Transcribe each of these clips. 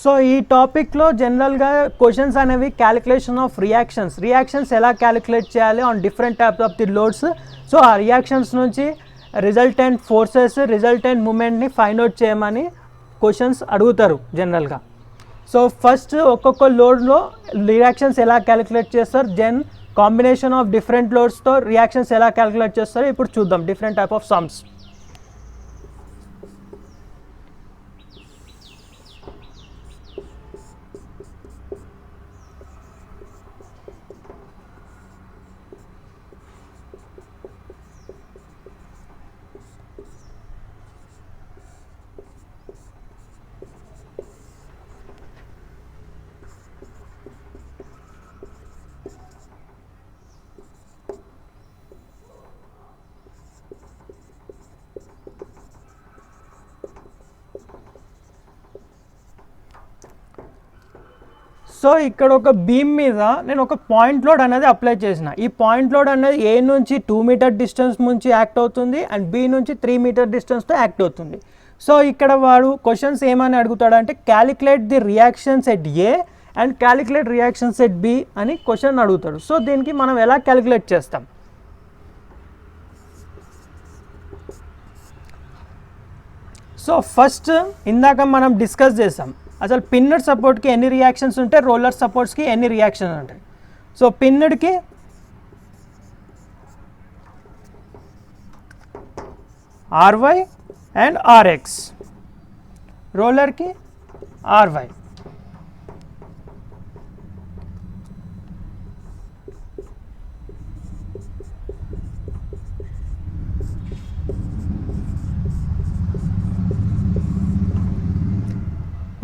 So ఈ టాపిక్లో జనరల్గా క్వశ్చన్స్ అనేవి క్యాలిక్యులేషన్ ఆఫ్ రియాక్షన్స్ ఎలా క్యాలిక్యులేట్ చేయాలి on different types of the loads. So ఆ రియాక్షన్స్ నుంచి రిజల్టెంట్ ఫోర్సెస్ రిజల్టెంట్ మూమెంట్ని ఫైండ్ అవుట్ చేయమని క్వశ్చన్స్ అడుగుతారు జనరల్గా. సో ఫస్ట్ ఒక్కొక్క లోడ్లో రియాక్షన్స్ ఎలా క్యాలిక్యులేట్ చేస్తారు, దెన్ కాంబినేషన్ ఆఫ్ డిఫరెంట్ లోడ్స్తో రియాక్షన్స్ ఎలా క్యాలిక్యులేట్ చేస్తారో ఇప్పుడు చూద్దాం different type of sums. So ఇక్కడ ఒక బీమ్ మీద నేను ఒక పాయింట్ లోడ్ అనేది అప్లై చేసిన. ఈ పాయింట్ లోడ్ అనేది ఏ నుంచి 2 మీటర్ డిస్టెన్స్ నుంచి యాక్ట్ అవుతుంది అండ్ బి నుంచి 3 మీటర్ డిస్టెన్స్తో యాక్ట్ అవుతుంది. సో ఇక్కడ వాడు క్వశ్చన్స్ ఏమని అడుగుతాడంటే calculate the reactions at A and calculate reactions at B అని క్వశ్చన్ అడుగుతాడు. సో దీనికి మనం ఎలా క్యాలిక్యులేట్ చేస్తాం? సో ఫస్ట్ ఇందాక మనం డిస్కస్ చేసాం అసలు పిన్నడ్ సపోర్ట్కి ఎన్ని రియాక్షన్స్ ఉంటాయి, రోలర్ సపోర్ట్స్కి ఎన్ని రియాక్షన్స్ ఉంటాయి. సో పిన్నడ్కి ఆర్వై అండ్ ఆర్ఎక్స్, రోలర్కి RY.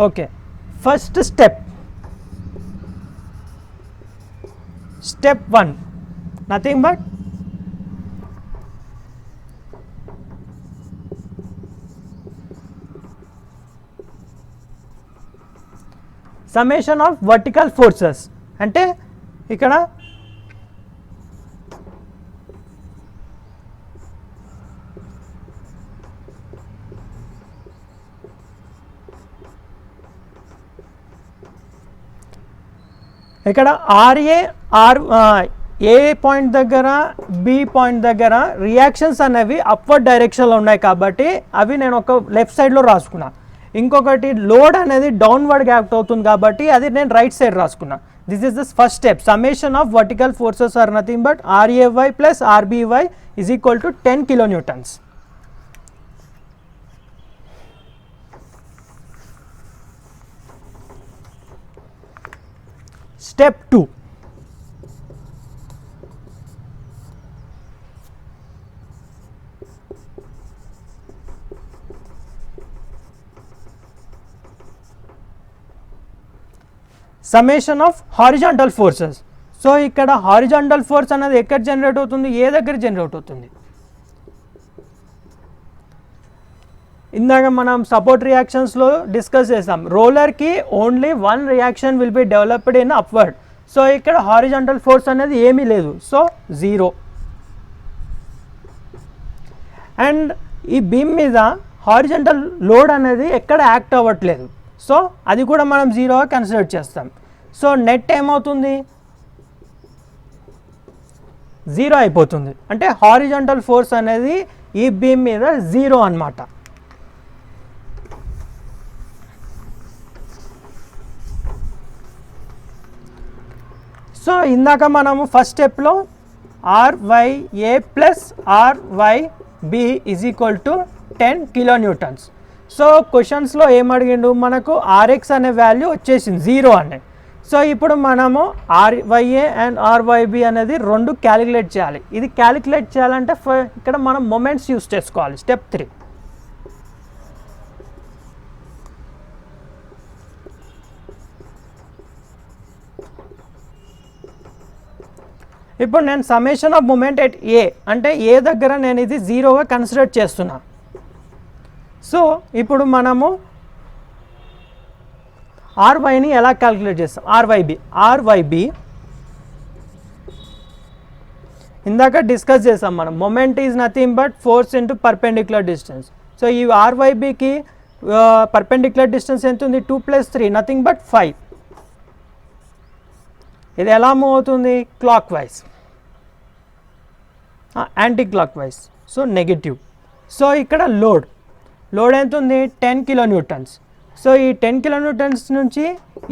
Okay, first step 1 nothing but summation of vertical forces. అంటే ఇక్కడ ఏ పాయింట్ దగ్గర బి పాయింట్ దగ్గర రియాక్షన్స్ అనేవి అప్వర్డ్ డైరెక్షన్లో ఉన్నాయి కాబట్టి అవి నేను ఒక లెఫ్ట్ సైడ్లో రాసుకున్నా. ఇంకొకటి లోడ్ అనేది డౌన్వర్డ్ యాక్ట్ అవుతుంది కాబట్టి అది నేను రైట్ సైడ్ రాసుకున్నా. This is the first step. Summation of vertical forces are nothing but RAY plus RBY is equal to 10 kilonewtons. Step 2. Summation of horizontal forces. So ఇక్కడ హారిజాంటల్ ఫోర్స్ అనేది ఎక్కడ generate అవుతుంది, ఏ దగ్గర జనరేట్ అవుతుంది? ఇందాక మనం support రియాక్షన్స్లో డిస్కస్ చేసాం. రోలర్కి only 1 reaction will be developed in upward. So ఇక్కడ హారిజాంటల్ ఫోర్స్ అనేది ఏమీ లేదు, సో 0. అండ్ ఈ బీమ్ మీద హారిజాంటల్ లోడ్ అనేది ఎక్కడ యాక్ట్ అవ్వట్లేదు, సో అది కూడా మనం 0గా కన్సిడర్ చేస్తాం. సో నెట్ ఏమవుతుంది, 0 అయిపోతుంది. అంటే హారిజాంటల్ ఫోర్స్ అనేది ఈ బీమ్ మీద 0 అన్నమాట. సో ఇందాక మనము ఫస్ట్ స్టెప్లో RYA plus RYB is equal to 10 kilonewtons. So క్వశ్చన్స్లో ఏమడిగిండు, మనకు ఆర్ఎక్స్ అనే వాల్యూ వచ్చేసింది 0 అనే. సో ఇప్పుడు మనము ఆర్వైఏ అండ్ ఆర్వైబి అనేది 2 క్యాలిక్యులేట్ చేయాలి. ఇది క్యాలిక్యులేట్ చేయాలంటే ఇక్కడ మనం మొమెంట్స్ యూస్ చేసుకోవాలి. స్టెప్ 3. ఇప్పుడు నేను summation of moment at A అంటే ఏ దగ్గర నేను ఇది 0గా కన్సిడర్ చేస్తున్నా. సో ఇప్పుడు మనము ఆర్వైని ఎలా క్యాలిక్యులేట్ చేస్తాం? ఆర్వైబి ఇందాక డిస్కస్ చేసాం మనం. Moment is nothing but force into perpendicular distance. So ఈ ఆర్వైబికి పర్పెండిక్యులర్ డిస్టెన్స్ ఎంత ఉంది 2 + 3 నథింగ్ బట్ 5. ఇది ఎలా మూవ్ అవుతుంది clock wise, anti clock wise, so negative. So ఇక్కడ లోడ్ ఎంత ఉంది 10 కిలోన్యూటన్స్. సో ఈ 10 కిలోన్యూటన్స్ నుంచి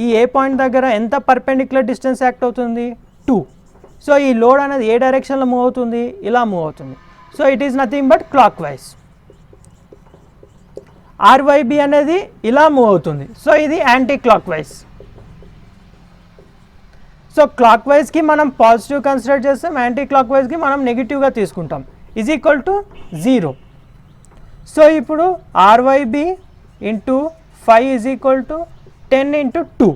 ఈ ఏ పాయింట్ దగ్గర ఎంత పర్పెండిక్యులర్ డిస్టెన్స్ యాక్ట్ అవుతుంది 2. సో ఈ లోడ్ అనేది ఏ డైరెక్షన్లో మూవ్ అవుతుంది, ఇలా మూవ్ అవుతుంది. So it is nothing but clockwise. RYB అనేది ఇలా మూవ్ అవుతుంది. సో ఇది యాంటీ క్లాక్ వైజ్. సో క్లాక్ వైజ్కి మనం పాజిటివ్ కన్సిడర్ చేస్తాం, యాంటీ క్లాక్ వైజ్కి మనం నెగిటివ్గా తీసుకుంటాం. Is equal to 0. సో ఇప్పుడు RYB into 5 is equal to 10 into 2.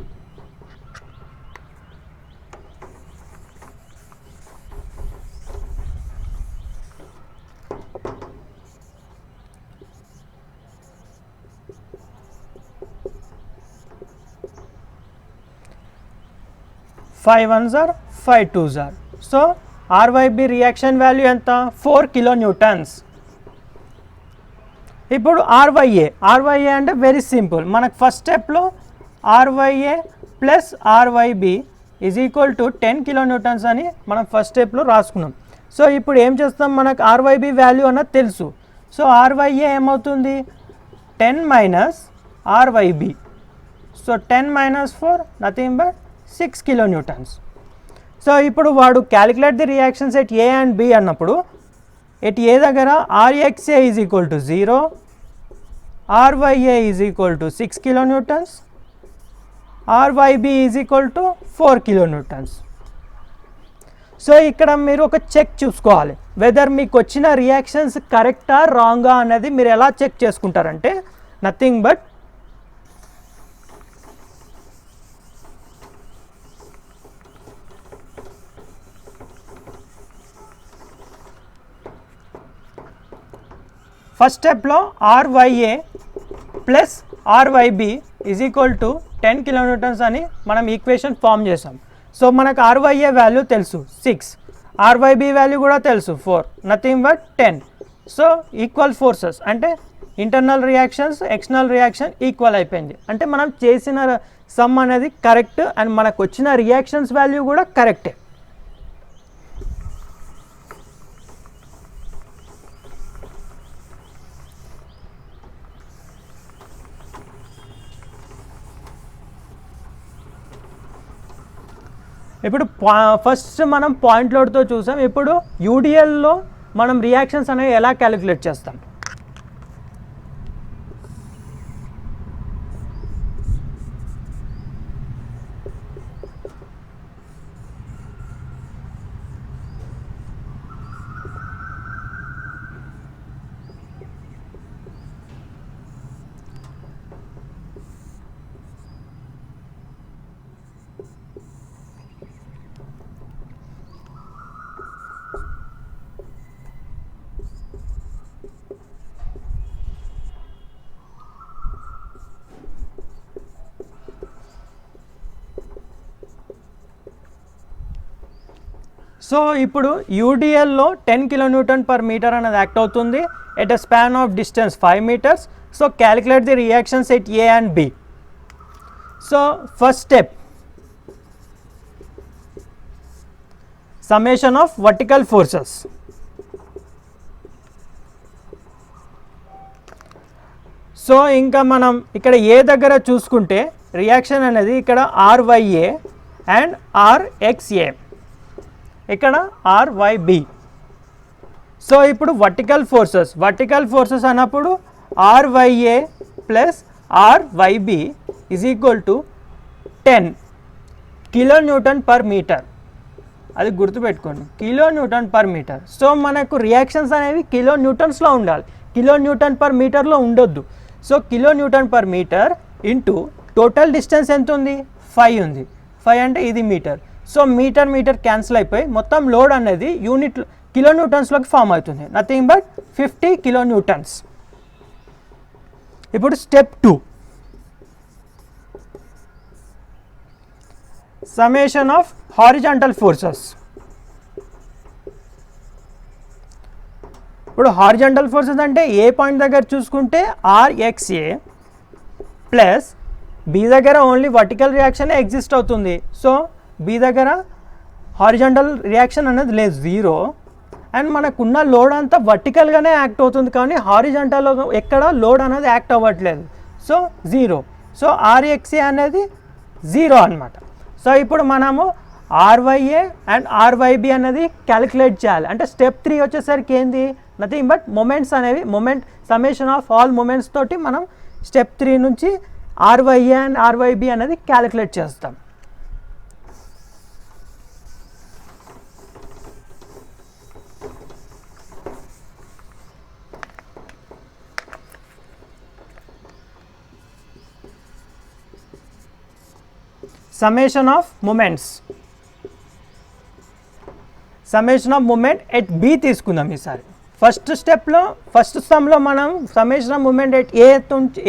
Five ones are 5 2s are. So RYB reaction value ఎంత 4 కిలోన్యూటన్స్. ఇప్పుడు ఆర్వైఏ అంటే వెరీ సింపుల్. మనకు ఫస్ట్ స్టెప్లో RYA plus RYB is equal to 10 kilonewtons అని మనం ఫస్ట్ స్టెప్లో రాసుకున్నాం. సో ఇప్పుడు ఏం చేస్తాం, మనకు ఆర్వైబి వాల్యూ అన్నది తెలుసు. సో ఆర్వైఏ ఏమవుతుంది 10 minus RYB. So 10 minus 4 nothing but 6 kilonewtons. So ఇప్పుడు వాడు calculate the reactions at A and B అన్నప్పుడు ఎట్ ఏ దగ్గర RXA is equal to 0, RYA is equal to 6 kilonewtons, RYB is equal to 4 kilonewtons. So ఇక్కడ మీరు ఒక check చూసుకోవాలి, weather మీకు వచ్చిన రియాక్షన్స్ కరెక్టా రాంగా అనేది మీరు ఎలా చెక్ చేసుకుంటారంటే నథింగ్ బట్ ఫస్ట్ స్టెప్లో RYA plus RYB is equal to 10 kilonewtons అని మనం ఈక్వేషన్ ఫామ్ చేసాం. సో మనకు ఆర్వైఏ వాల్యూ తెలుసు 6, ఆర్వైబి వాల్యూ కూడా తెలుసు 4, nothing but 10. So equal forces అంటే internal reactions external reaction equal అయిపోయింది. అంటే మనం చేసిన సమ్ అనేది కరెక్ట్ అండ్ మనకు వచ్చిన రియాక్షన్స్ వాల్యూ కూడా కరెక్టే. ఇప్పుడు ఫస్ట్ మనం పాయింట్ లోడ్తో చూసాం. ఇప్పుడు యూడిఎల్లో మనం రియాక్షన్స్ అనేవి ఎలా క్యాలిక్యులేట్ చేస్తాం. సో ఇప్పుడు యూడిఎల్లో 10 కిలోన్యూటన్ పర్ మీటర్ అనేది యాక్ట్ అవుతుంది at a span of distance 5 meters. So calculate the reactions at A and B. So first step summation of vertical forces. So ఇంకా మనం ఇక్కడ ఏ దగ్గర చూసుకుంటే రియాక్షన్ అనేది ఇక్కడ ఆర్వైఏ అండ్ ఆర్ఎక్స్ఏ, ఇక్కడ ఆర్వైబి. సో ఇప్పుడు వర్టికల్ ఫోర్సెస్ అన్నప్పుడు RYA plus RYB is equal to 10 kilonewton per meter. అది గుర్తుపెట్టుకోండి, కిలోన్యూటన్ పర్ మీటర్. సో మనకు రియాక్షన్స్ అనేవి కిలోన్యూటన్స్లో ఉండాలి, కిలోన్యూటన్ పర్ మీటర్లో ఉండొద్దు. So kilonewton per meter into total distance ఎంత ఉంది 5 ఉంది. 5 అంటే ఇది మీటర్. సో మీటర్ క్యాన్సిల్ అయిపోయి మొత్తం లోడ్ అనేది యూనిట్ కిలోన్యూటన్స్లోకి ఫామ్ అవుతుంది, నథింగ్ బట్ 50 కిలోన్యూటన్స్. ఇప్పుడు step 2 summation of horizontal forces. ఇప్పుడు హారిజాంటల్ ఫోర్సెస్ అంటే ఏ పాయింట్ దగ్గర చూసుకుంటే ఆర్ఎక్స్ఏ ప్లస్ బి దగ్గర ఓన్లీ వర్టికల్ రియాక్షన్ ఎగ్జిస్ట్ అవుతుంది. సో బి దగ్గర హారిజాంటల్ రియాక్షన్ అనేది లేదు, 0. అండ్ మనకున్న లోడ్ అంతా వర్టికల్గానే యాక్ట్ అవుతుంది, కానీ హారిజాంటల్లో ఎక్కడ లోడ్ అనేది యాక్ట్ అవ్వట్లేదు. సో 0. సో ఆర్ఎక్సే అనేది 0 అనమాట. సో ఇప్పుడు మనము ఆర్వైఏ అండ్ ఆర్వైబి అనేది క్యాలిక్యులేట్ చేయాలి. అంటే స్టెప్ 3 వచ్చేసరికి ఏంది, నథింగ్ బట్ మొమెంట్స్ అనేవి, moment summation of all moments తోటి మనం స్టెప్ 3 నుంచి ఆర్వైఏ అండ్ ఆర్వైబి అనేది క్యాలిక్యులేట్ చేస్తాం. Summation of moments, summation of moment at B తీసుకుందాం ఈసారి. ఫస్ట్ సమ్లో మనం summation of moment at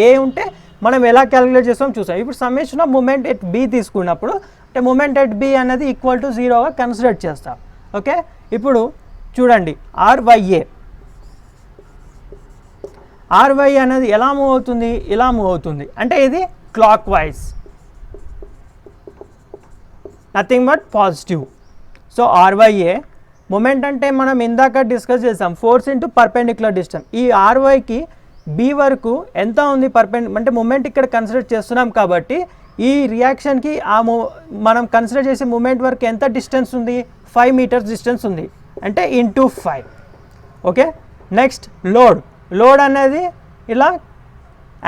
A ఉంటే మనం ఎలా క్యాలిక్యులేట్ చేస్తాం చూసాం. ఇప్పుడు summation of moment at B తీసుకున్నప్పుడు అంటే మూమెంట్ ఎట్ బి అనేది ఈక్వల్ టు 0గా కన్సిడర్ చేస్తాం. ఓకే, ఇప్పుడు చూడండి ఆర్వై అనేది ఎలా మూవ్ అవుతుంది, ఇలా మూవ్ అవుతుంది. అంటే ఇది clockwise, nothing but positive. So RYA moment అంటే మనం ఇందాక డిస్కస్ చేసాం, ఫోర్స్ ఇంటూ పర్పెండిక్యులర్ డిస్టెన్స్. ఈ ఆర్వైకి బి వరకు ఎంత ఉంది అంటే మూమెంట్ ఇక్కడ కన్సిడర్ చేస్తున్నాం కాబట్టి ఈ రియాక్షన్కి మనం కన్సిడర్ చేసే మూమెంట్ వరకు ఎంత డిస్టెన్స్ ఉంది, 5 మీటర్స్ డిస్టెన్స్ ఉంది, అంటే ఇంటూ 5. ఓకే, నెక్స్ట్ లోడ్ అనేది ఇలా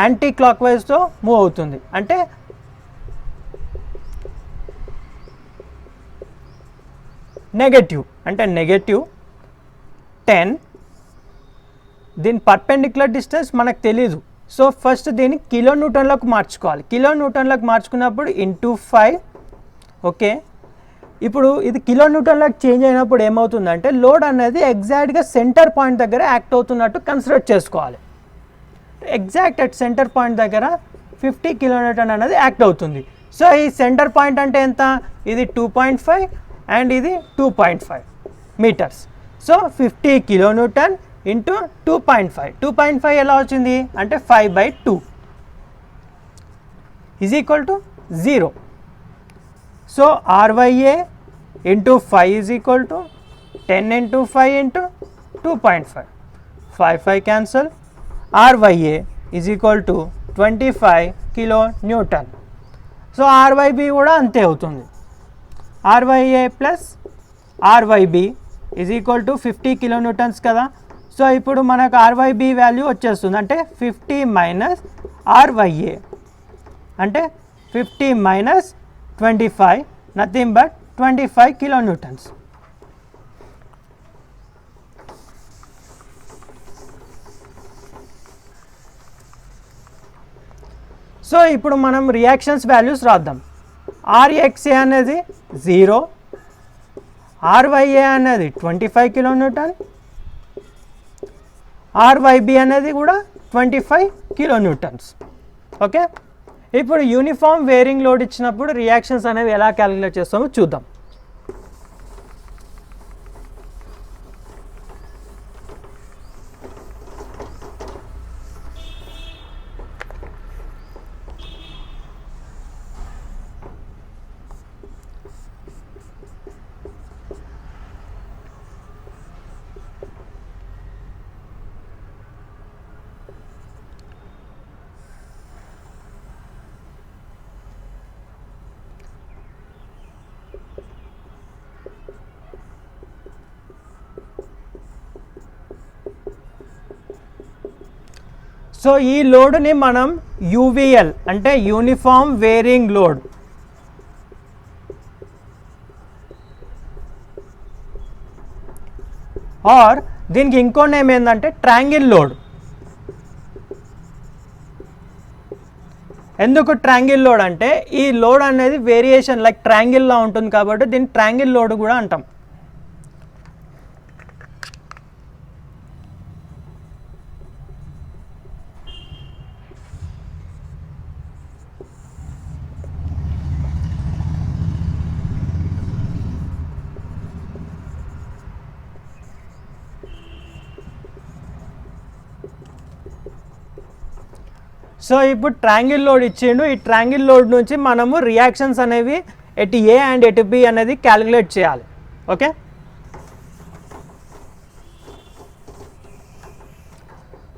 యాంటీ క్లాక్ వైజ్తో మూవ్ అవుతుంది. అంటే నెగటివ్ 10. దీని పర్పెండిక్యులర్ డిస్టెన్స్ మనకు తెలీదు. సో ఫస్ట్ దీన్ని కిలో న్యూటన్లకు మార్చుకోవాలి. కిలో న్యూటన్లకు మార్చుకున్నప్పుడు ఇంటూ 5. ఓకే, ఇప్పుడు ఇది కిలో న్యూటన్లకు చేంజ్ అయినప్పుడు ఏమవుతుందంటే లోడ్ అనేది ఎగ్జాక్ట్గా సెంటర్ పాయింట్ దగ్గర యాక్ట్ అవుతున్నట్టు కన్సిడర్ చేసుకోవాలి. ఎగ్జాక్ట్ అట్ సెంటర్ పాయింట్ దగ్గర 50 కిలో న్యూటన్ అనేది యాక్ట్ అవుతుంది. సో ఈ సెంటర్ పాయింట్ అంటే ఎంత, ఇది 2.5 అండ్ ఇది 2.5 meters. So 50 kilonewton into 2.5 ఎలా వచ్చింది అంటే 5/2 is equal to 0. So RYA into 5 is equal to 10 into 5 into 2.5, 5 cancel. RYA is equal to 25 kilonewton. So RYB కూడా అంతే అవుతుంది. RYA plus RYB is equal to 50 kilonewtons కదా. So ఇప్పుడు మనకు RYB value వచ్చేస్తుంది, అంటే 50 minus ఆర్వైఏ అంటే 50 minus 25, nothing but 25 kilo Newton's. So ఇప్పుడు మనం రియాక్షన్స్ వాల్యూస్ రాద్దాం. ఆర్ఎక్సే అనేది 0, ఆర్వైఏ అనేది 25 కిలో న్యూటన్, ఆర్వైబి అనేది కూడా 25 కిలో న్యూటన్స్. ఓకే, ఇప్పుడు యూనిఫామ్ వేరింగ్ లోడ్ ఇచ్చినప్పుడు రియాక్షన్స్ అనేవి ఎలా క్యాలిక్యులేట్ చేస్తామో చూద్దాం. సో ఈ లోడ్ని మనం యూవీఎల్ అంటే యూనిఫామ్ వేరింగ్ లోడ్, ఆర్ దీనికి ఇంకో నేమ్ ఏంటంటే ట్రయాంగిల్ లోడ్. ఎందుకు ట్రయాంగిల్ లోడ్ అంటే ఈ లోడ్ అనేది వేరియేషన్ లైక్ ట్రయాంగిల్లా ఉంటుంది కాబట్టి దీన్ని ట్రయాంగిల్ లోడ్ కూడా అంటాం. సో ఇప్పుడు ట్రయాంగిల్ లోడ్ ఇచ్చిండు, ఈ ట్రయాంగిల్ లోడ్ నుంచి మనము రియాక్షన్స్ అనేవి at A and at B అనేది క్యాలిక్యులేట్ చేయాలి. ఓకే,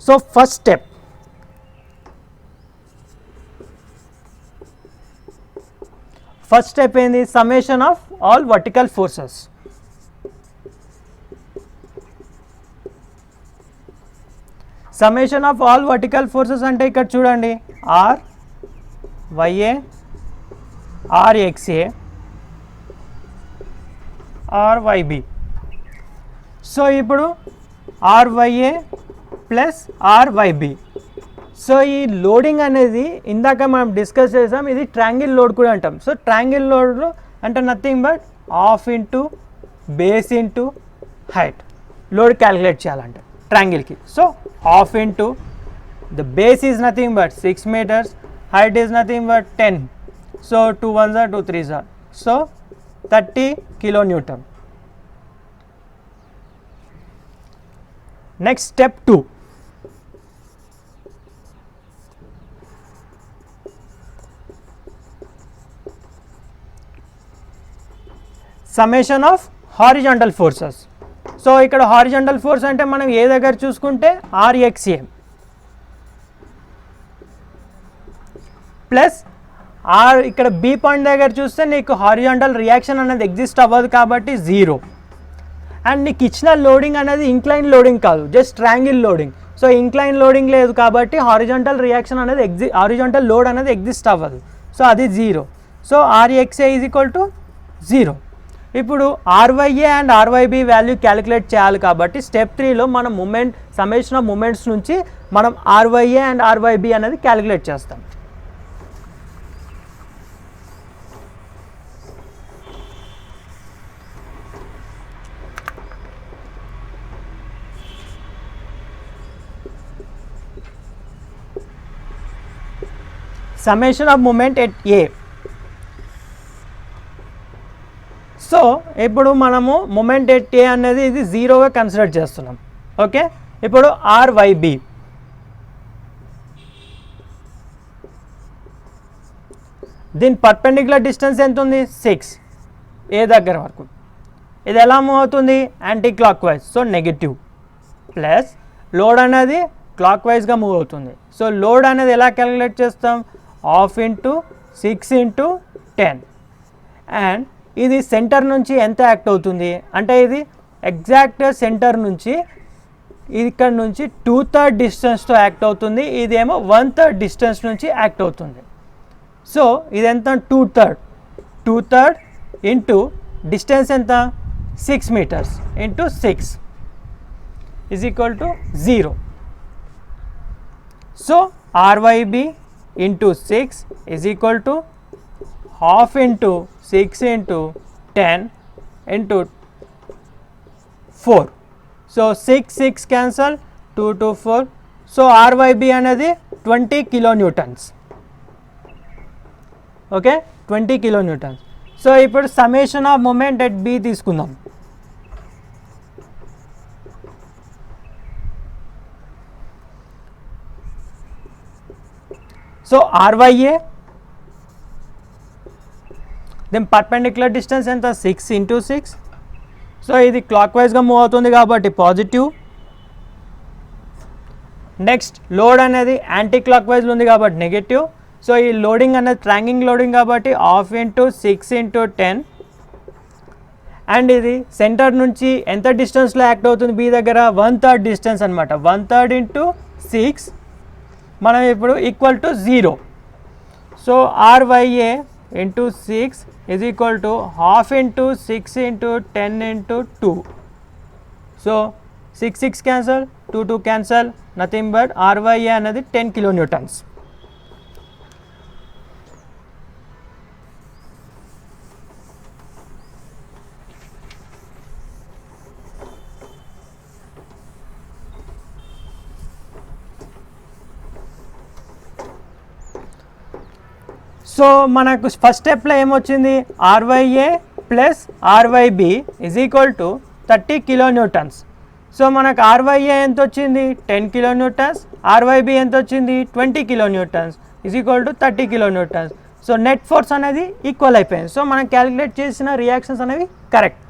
సో ఫస్ట్ స్టెప్ ఏంది, summation of all vertical forces. Summation of all vertical forces అంటే ఇక్కడ చూడండి, R Y A R X A R Y B. So ఇప్పుడు R Y A plus R Y B. So ఈ loading అనేది ఇందాక మనం డిస్కస్ చేసాం, ఇది ట్రయాంగిల్ లోడ్ కూడా అంటాం. సో ట్రయాంగిల్ లోడ్ అంటే nothing but half into base into height load calculate చేయాలంటే ట్రయాంగిల్కి. So half into the base is nothing but 6 meters, height is nothing but 10, so 2 1s are 2 3s are, so 30 kilonewton. Next step 2, summation of horizontal forces. So ఇక్కడ horizontal force అంటే మనం ఏ దగ్గర చూసుకుంటే ఆర్ఎక్స్ఏ plus are, ఇక్కడ B point దగ్గర చూస్తే నీకు horizontal reaction అనేది ఎగ్జిస్ట్ అవ్వదు కాబట్టి 0. అండ్ నీకు ఇచ్చిన లోడింగ్ అనేది ఇంక్లైన్ లోడింగ్ కాదు, just triangle loading. So incline loading లేదు కాబట్టి హారిజాంటల్ రియాక్షన్ అనేది హారిజాంటల్ లోడ్ అనేది ఎగ్జిస్ట్ అవ్వదు. సో అది 0. So R X A is equal to 0. ఇప్పుడు R Y A and R Y B value calculate చేయాలి కాబట్టి స్టెప్ 3లో మనం మూమెంట్ సమ్మేషన్ ఆఫ్ మూమెంట్స్ నుంచి మనం ఆర్వైఏ అండ్ ఆర్వైబి అనేది క్యాలిక్యులేట్ చేస్తాం. Summation of moment at A. So ఇప్పుడు మనము మూమెంట్ ఎట్ ఏ అనేది ఇది 0గా కన్సిడర్ చేస్తున్నాం. ఓకే, ఇప్పుడు ఆర్వైబి, దీని పర్పెండిక్యులర్ డిస్టెన్స్ ఎంత ఉంది, 6 ఏ దగ్గర వరకు. ఇది ఎలా మూవ్ అవుతుంది, anti clock wise, so negative. Plus load అనేది క్లాక్ వైజ్గా మూవ్ అవుతుంది. సో లోడ్ అనేది ఎలా క్యాలిక్యులేట్ చేస్తాం, హాఫ్ ఇంటూ 6 ఇంటూ 10. అండ్ ఇది సెంటర్ నుంచి ఎంత యాక్ట్ అవుతుంది అంటే ఇది ఎగ్జాక్ట్ సెంటర్ నుంచి ఇక్కడ నుంచి 2/3 డిస్టెన్స్తో యాక్ట్ అవుతుంది, ఇదేమో 1/3 డిస్టెన్స్ నుంచి యాక్ట్ అవుతుంది. సో ఇది ఎంత, 2/3 ఇంటూ డిస్టెన్స్ ఎంత, 6 meters into 6 is equal to 0. So RYB into 6 is equal to half into 6 into 10 into 4. So 6 cancel, 2 to 4. So RYB అనేది 20 kilonewtons. Okay, 20 kilonewtons. సో ఇప్పుడు summation of moment at B తీసుకుందాం. So RYA, then perpendicular distance ఎంత, 6 into 6. So ఇది క్లాక్ వైజ్గా move అవుతుంది కాబట్టి positive. Next load అనేది యాంటీ క్లాక్ వైజ్లో ఉంది కాబట్టి నెగిటివ్. సో ఈ లోడింగ్ అనేది ట్రయాంగిల్ లోడింగ్ కాబట్టి హాఫ్ ఇంటూ 6 ఇంటూ 10. అండ్ ఇది సెంటర్ నుంచి ఎంత డిస్టెన్స్లో యాక్ట్ అవుతుంది బి దగ్గర, 1/3 డిస్టెన్స్ అనమాట. 1/3 ఇంటూ 6 మనం ఇప్పుడు equal to 0. So RYA into 6 is equal to half into 6 into 10 into 2. So 6 cancel, 2 cancel, nothing but RYA another 10 kilonewtons. So మనకు ఫస్ట్ స్టెప్లో ఏమొచ్చింది, RYA plus RYB is equal to 30 kilonewtons. So మనకు ఆర్వైఏ ఎంత వచ్చింది 10 kilo Newton's, RYB ఎంత వచ్చింది 20 kilo Newton's is equal to 30 kilo Newton's. So net force అనేది equal అయిపోయింది. సో మనం క్యాలిక్యులేట్ చేసిన రియాక్షన్స్ అనేవి కరెక్ట్.